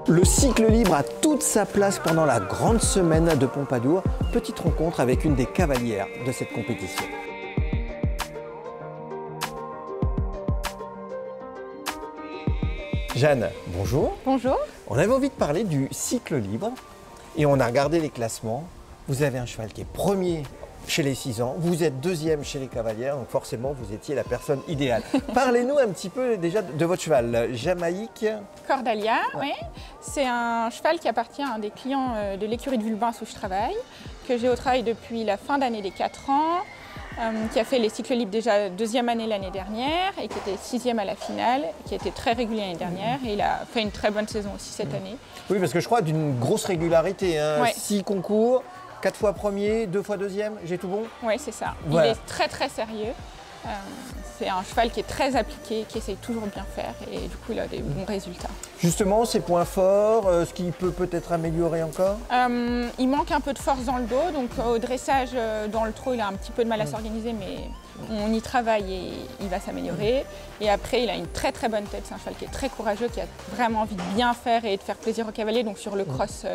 Le cycle libre a toute sa place pendant la grande semaine de Pompadour. Petite rencontre avec une des cavalières de cette compétition. Jeanne, bonjour. Bonjour. On avait envie de parler du cycle libre et on a regardé les classements. Vous avez un cheval qui est premier chez les 6 ans, vous êtes deuxième chez les cavalières, donc forcément vous étiez la personne idéale. Parlez-nous un petit peu déjà de votre cheval, Jamaïque. Cordalia, oui. C'est un cheval qui appartient à un des clients de l'écurie de Vulbins où je travaille, que j'ai au travail depuis la fin d'année des 4 ans, qui a fait les cycles libres déjà deuxième année l'année dernière et qui était 6e à la finale, qui a été très régulier l'année dernière et il a fait une très bonne saison aussi cette année. Oui, parce que je crois d'une grosse régularité, hein. Ouais. 6 concours, 4 fois premier, 2 fois deuxième, j'ai tout bon? Oui, c'est ça. Voilà. Il est très très sérieux. C'est un cheval qui est très appliqué, qui essaye toujours de bien faire et du coup il a des bons résultats. Justement, ses points forts, ce qu'il peut peut-être améliorer encore? Il manque un peu de force dans le dos, donc au dressage, dans le trot, il a un petit peu de mal à s'organiser, mais on y travaille et il va s'améliorer. Et après, il a une très très bonne tête, c'est un cheval qui est très courageux, qui a vraiment envie de bien faire et de faire plaisir au cavalier, donc sur le cross,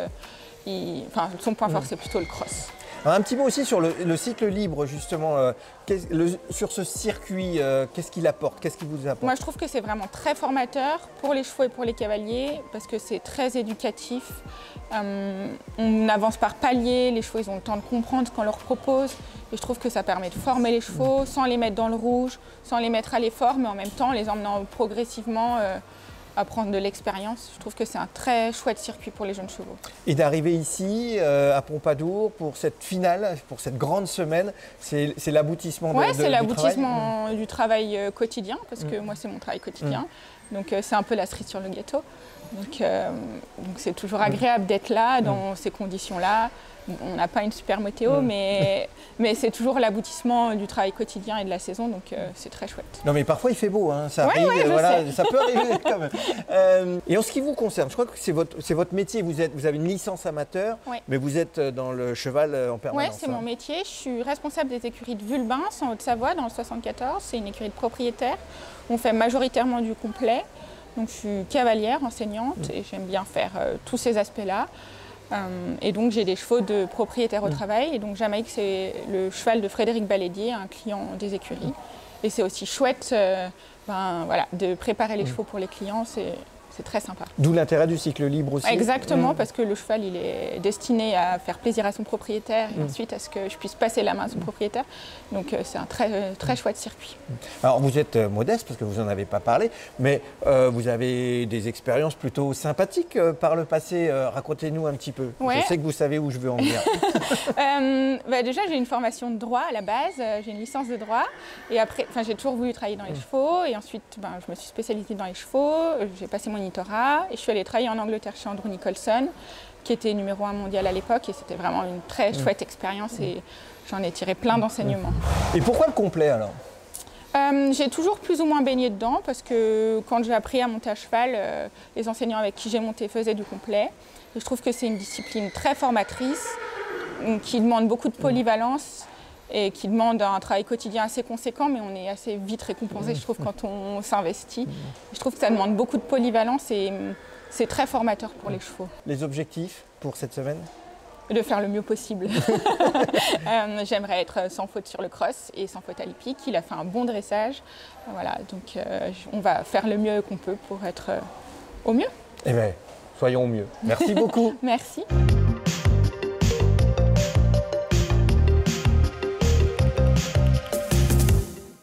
son point fort c'est plutôt le cross. Alors, un petit mot aussi sur le cycle libre, justement, sur ce circuit, qu'est-ce qu'il apporte, qu'est-ce qu'il vous apporte? Moi je trouve que c'est vraiment très formateur pour les chevaux et pour les cavaliers parce que c'est très éducatif. On avance par paliers, les chevaux ils ont le temps de comprendre ce qu'on leur propose et je trouve que ça permet de former les chevaux sans les mettre dans le rouge, sans les mettre à l'effort, mais en même temps les emmenant progressivement à prendre de l'expérience. Je trouve que c'est un très chouette circuit pour les jeunes chevaux. Et d'arriver ici, à Pompadour, pour cette finale, pour cette grande semaine, c'est l'aboutissement Ouais, c'est du l'aboutissement du travail quotidien, parce que moi c'est mon travail quotidien. Donc c'est un peu la cerise sur le gâteau. Donc c'est toujours agréable d'être là, dans ces conditions-là. On n'a pas une super météo, mais c'est toujours l'aboutissement du travail quotidien et de la saison, donc c'est très chouette. Non mais parfois il fait beau, hein, ça Ouais, arrive, ouais, voilà, ça peut arriver quand même. Et en ce qui vous concerne, je crois que c'est votre métier, vous avez une licence amateur, Ouais. mais vous êtes dans le cheval en permanence. Oui, c'est mon métier. Je suis responsable des écuries de Vulbins en Haute-Savoie, dans le 74. C'est une écurie de propriétaires. On fait majoritairement du complet. Donc je suis cavalière, enseignante, et j'aime bien faire tous ces aspects-là. Et donc j'ai des chevaux de propriétaires au travail. Et donc Jamaïque, c'est le cheval de Frédéric Balédier, un client des écuries. Et c'est aussi chouette de préparer les chevaux pour les clients. C'est très sympa. D'où l'intérêt du cycle libre aussi. Exactement, parce que le cheval, il est destiné à faire plaisir à son propriétaire et ensuite à ce que je puisse passer la main à son propriétaire. Donc c'est un très, très chouette circuit. Alors vous êtes modeste parce que vous n'en avez pas parlé, mais vous avez des expériences plutôt sympathiques par le passé. Racontez-nous un petit peu. Ouais. Je sais que vous savez où je veux en venir. Déjà, j'ai une formation de droit à la base, j'ai une licence de droit. Et après, j'ai toujours voulu travailler dans les chevaux. Et ensuite, je me suis spécialisée dans les chevaux. J'ai passé mon mentorat et je suis allée travailler en Angleterre chez Andrew Nicholson, qui était numéro 1 mondial à l'époque, et c'était vraiment une très chouette expérience et j'en ai tiré plein d'enseignements. Et pourquoi le complet alors? J'ai toujours plus ou moins baigné dedans parce que quand j'ai appris à monter à cheval, les enseignants avec qui j'ai monté faisaient du complet. Et je trouve que c'est une discipline très formatrice, qui demande beaucoup de polyvalence et qui demande un travail quotidien assez conséquent, mais on est assez vite récompensé, je trouve, quand on s'investit. Je trouve que ça demande beaucoup de polyvalence et c'est très formateur pour les chevaux. Les objectifs pour cette semaine? De faire le mieux possible. J'aimerais être sans faute sur le cross et sans faute à l'hippique. Il a fait un bon dressage. Voilà, donc on va faire le mieux qu'on peut pour être au mieux. Eh bien, soyons au mieux. Merci beaucoup. Merci.